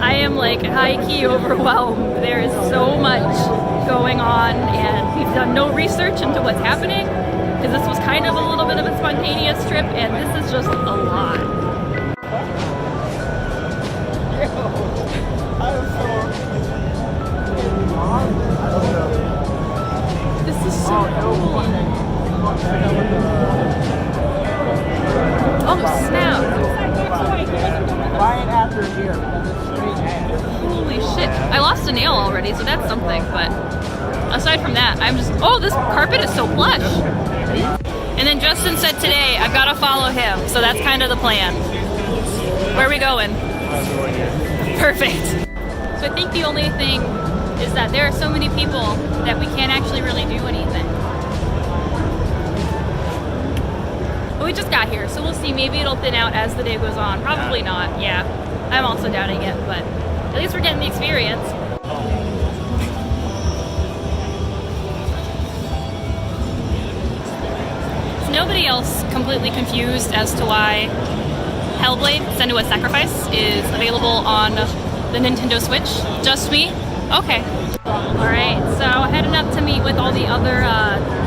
I am like high-key overwhelmed. There is so much going on, and we've done no research into what's happening because this was kind of a little bit of a spontaneous trip, and this is just a lot. This is so cool. Oh snap! Right after here, because it's straight ahead. Holy shit! I lost a nail already, so that's something. But aside from that, I'm just this carpet is so plush. And then Justin said today I've got to follow him, so that's kind of the plan. Where are we going? Perfect. So I think the only thing is that there are so many people that we can't actually really do anything. But we just got here, so we'll see. Maybe it'll thin out as the day goes on. Probably not, yeah. I'm also doubting it, but at least we're getting the experience. Is nobody else completely confused as to why Hellblade: Senua's Sacrifice is available on the Nintendo Switch? Just me? Okay. Alright, so heading up to meet with all the other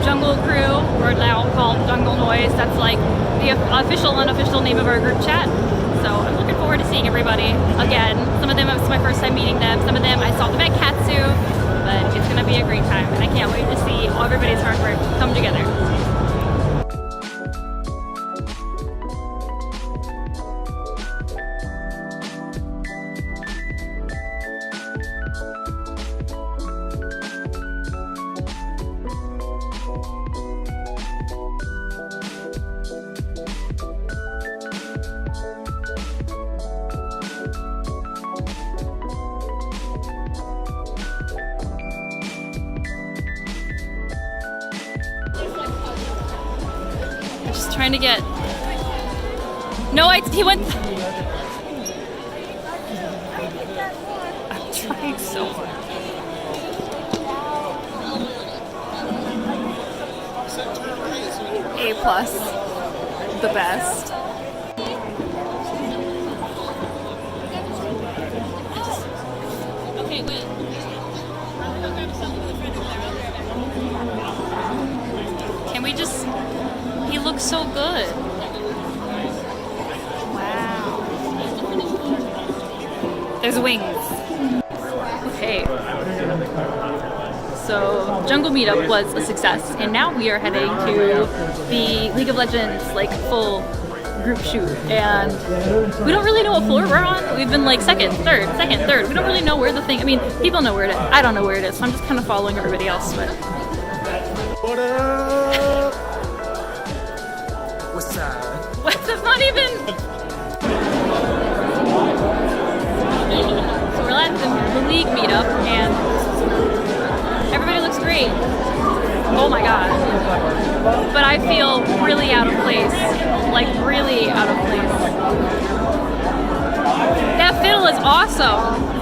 Jungle Crew. We're now called Jungle Noise. That's like the official, unofficial name of our group chat. So I'm looking forward to seeing everybody again. Some of them, it's my first time meeting them. Some of them I saw them at Katsu. But it's going to be a great time. And I can't wait to see everybody's hard work come together. Just trying to get... No, he went... I'm trying so hard. A+. The best. Okay, wait. Can we just... He looks so good. Wow. There's wings. Okay. So Jungle Meetup was a success, and now we are heading to the League of Legends like full group shoot, and we don't really know what floor we're on. We've been like second, third. We don't really know where the thing. I mean, people know where it is. I don't know where it is, so I'm just kind of following everybody else. But What up? What's up? what? That's not even. So we're at the League meetup, and everybody looks great. Oh my god. But I feel really out of place. Like, really out of place. That fiddle is awesome.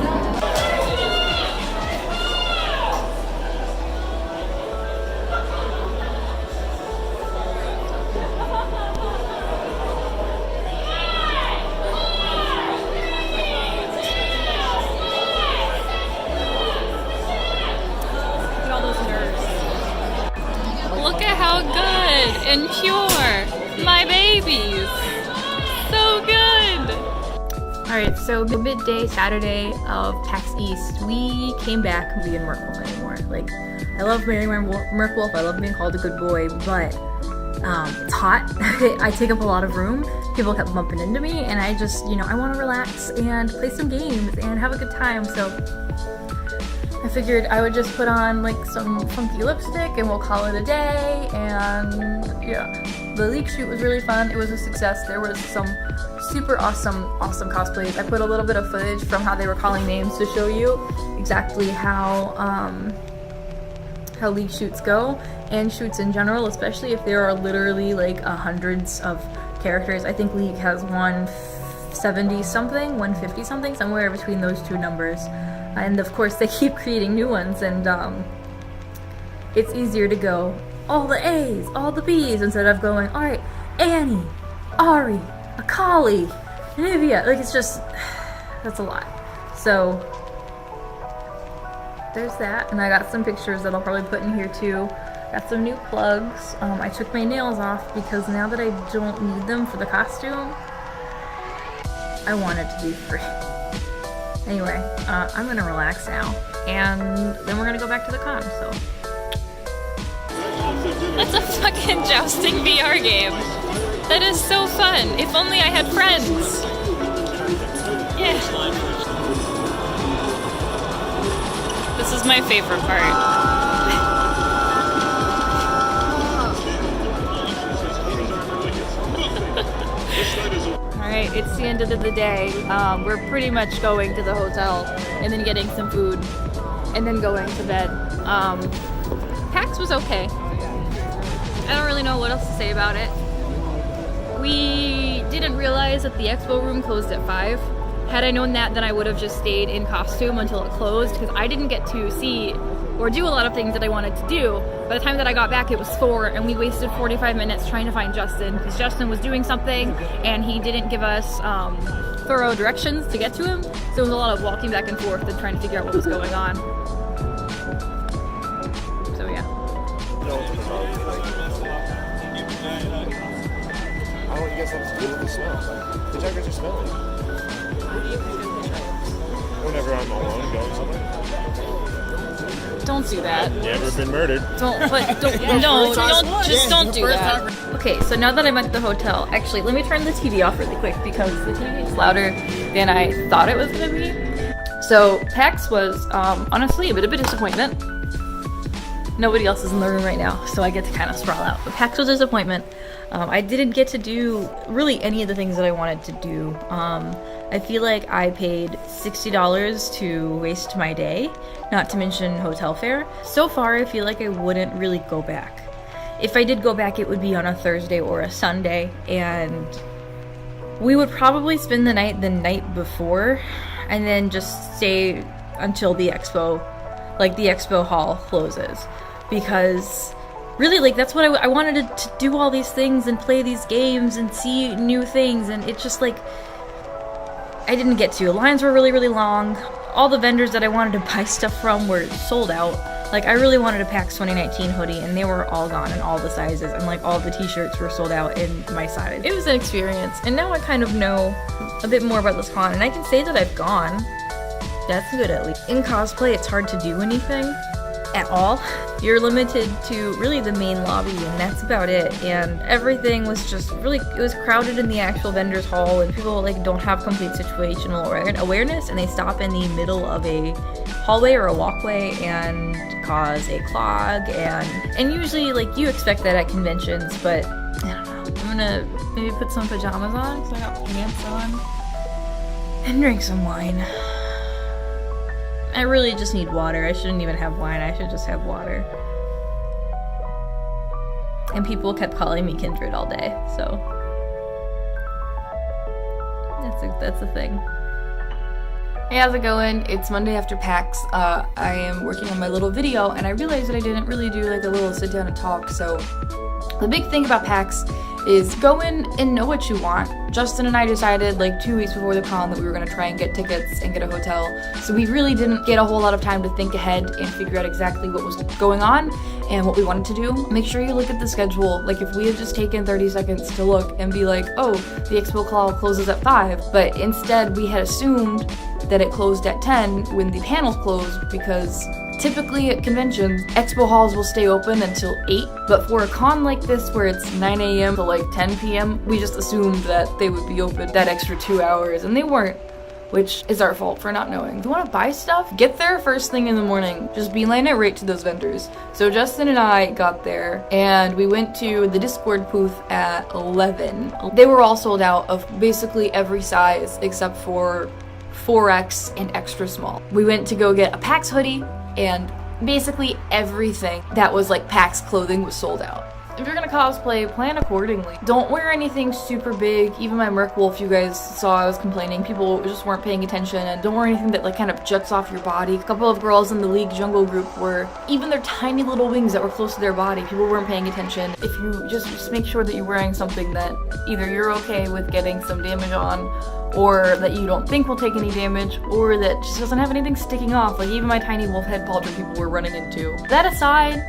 Look at how good and pure my babies. So good. Alright, so midday Saturday of PAX East, we came back. We didn't Merkwolf anymore. Like, I love marrying my Merkwolf. I love being called a good boy, but it's hot. I take up a lot of room. People kept bumping into me, and I just, I want to relax and play some games and have a good time. So I figured I would just put on like some funky lipstick and we'll call it a day. And yeah, the leak shoot was really fun. It was a success. There was some super awesome cosplays. I put a little bit of footage from how they were calling names to show you exactly how league shoots go, and shoots in general, especially if there are literally like hundreds of characters. I think League has 170 something, 150 something, somewhere between those two numbers. And of course they keep creating new ones, and it's easier to go all the A's, all the B's, instead of going, alright, Annie, Ari, Akali, Nivea. Like, it's just, that's a lot. So there's that, and I got some pictures that I'll probably put in here too. Got some new plugs. I took my nails off because now that I don't need them for the costume, I want it to be free. Anyway, I'm gonna relax now, and then we're gonna go back to the con, so. That's a fucking jousting VR game. That is so fun. If only I had friends. Yeah. This is my favorite part. Alright, it's the end of the day. We're pretty much going to the hotel and then getting some food and then going to bed. PAX was okay. I don't really know what else to say about it. We didn't realize that the expo room closed at 5. Had I known that, then I would have just stayed in costume until it closed, because I didn't get to see or do a lot of things that I wanted to do. By the time that I got back, it was 4, and we wasted 45 minutes trying to find Justin, because Justin was doing something, and he didn't give us thorough directions to get to him, so it was a lot of walking back and forth and trying to figure out what was going on. So yeah. I don't want you guys have to deal with the smell. The jackets are smelly. Whenever I'm alone going somewhere. Don't do that. Never been murdered. Don't do that. Okay, so now that I'm at the hotel, actually, let me turn the TV off really quick because the TV is louder than I thought it was gonna be. So PAX was honestly a bit of a disappointment. Nobody else is in the room right now, so I get to kind of sprawl out. But PAX was a disappointment. I didn't get to do really any of the things that I wanted to do. I feel like I paid $60 to waste my day, not to mention hotel fare. So far, I feel like I wouldn't really go back. If I did go back, it would be on a Thursday or a Sunday, and we would probably spend the night before, and then just stay until the expo, like the expo hall closes, because really, like, that's what I wanted to do, all these things and play these games and see new things, and it's just like I didn't get to. Lines were really, really long. All the vendors that I wanted to buy stuff from were sold out. Like, I really wanted a PAX 2019 hoodie, and they were all gone in all the sizes, and like all the t-shirts were sold out in my size. It was an experience, and now I kind of know a bit more about this con, and I can say that I've gone. That's good, at least. In cosplay, it's hard to do anything at all. You're limited to really the main lobby, and that's about it. And everything was just really, it was crowded in the actual vendors hall, and people like don't have complete situational awareness, and they stop in the middle of a hallway or a walkway and cause a clog, and usually like you expect that at conventions, but I don't know. I'm gonna maybe put some pajamas on, so I got pants on, and drink some wine. I really just need water. I shouldn't even have wine. I should just have water. And people kept calling me Kindred all day, so that's a thing. Hey, how's it going? It's Monday after PAX. I am working on my little video, and I realized that I didn't really do like a little sit down and talk. So the big thing about PAX is go in and know what you want. Justin and I decided like 2 weeks before the con that we were gonna try and get tickets and get a hotel. So we really didn't get a whole lot of time to think ahead and figure out exactly what was going on and what we wanted to do. Make sure you look at the schedule. Like, if we had just taken 30 seconds to look and be like, oh, the expo call closes at 5, but instead we had assumed that it closed at 10 when the panels closed, because typically at conventions, expo halls will stay open until 8, but for a con like this where it's 9 a.m. to like 10 p.m, we just assumed that they would be open that extra 2 hours, and they weren't, which is our fault for not knowing. If you want to buy stuff, get there first thing in the morning. Just beeline it right to those vendors. So Justin and I got there, and we went to the Discord booth at 11. They were all sold out of basically every size except for 4X and extra small. We went to go get a PAX hoodie, and basically everything that was like PAX clothing was sold out. if you're gonna cosplay, plan accordingly. Don't wear anything super big. Even my Merc Wolf, you guys saw I was complaining. People just weren't paying attention. And don't wear anything that like kind of juts off your body. A couple of girls in the League Jungle group were, even their tiny little wings that were close to their body, people weren't paying attention. If you just make sure that you're wearing something that either you're okay with getting some damage on, or that you don't think will take any damage, or that just doesn't have anything sticking off, like even my tiny wolf head pauldron people were running into. That aside,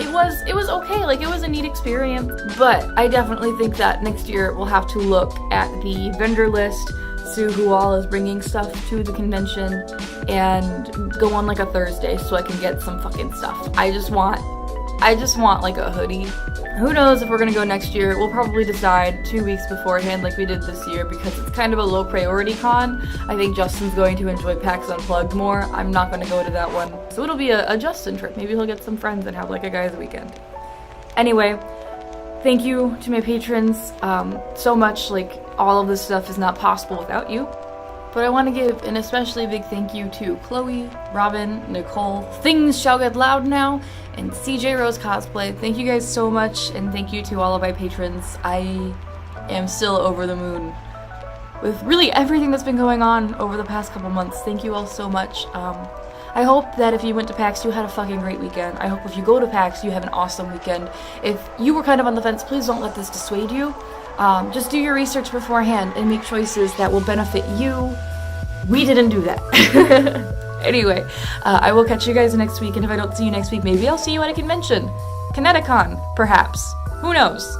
it was okay, like it was a neat experience, but I definitely think that next year we'll have to look at the vendor list, see who all is bringing stuff to the convention, and go on like a Thursday so I can get some fucking stuff. I just want like a hoodie. Who knows if we're gonna go next year. We'll probably decide 2 weeks beforehand like we did this year because it's kind of a low priority con. I think Justin's going to enjoy PAX Unplugged more. I'm not gonna go to that one. So it'll be a Justin trip. Maybe he'll get some friends and have like a guys' weekend. Anyway, thank you to my patrons so much. Like all of this stuff is not possible without you. But I want to give an especially big thank you to Chloe, Robin, Nicole, Things Shall Get Loud Now, and CJ Rose Cosplay. Thank you guys so much, and thank you to all of my patrons. I am still over the moon with really everything that's been going on over the past couple months. Thank you all so much. I hope that if you went to PAX, you had a fucking great weekend. I hope if you go to PAX, you have an awesome weekend. If you were kind of on the fence, please don't let this dissuade you. Just do your research beforehand and make choices that will benefit you. We didn't do that. Anyway, I will catch you guys next week, and if I don't see you next week, maybe I'll see you at a convention. Kineticon, perhaps. Who knows?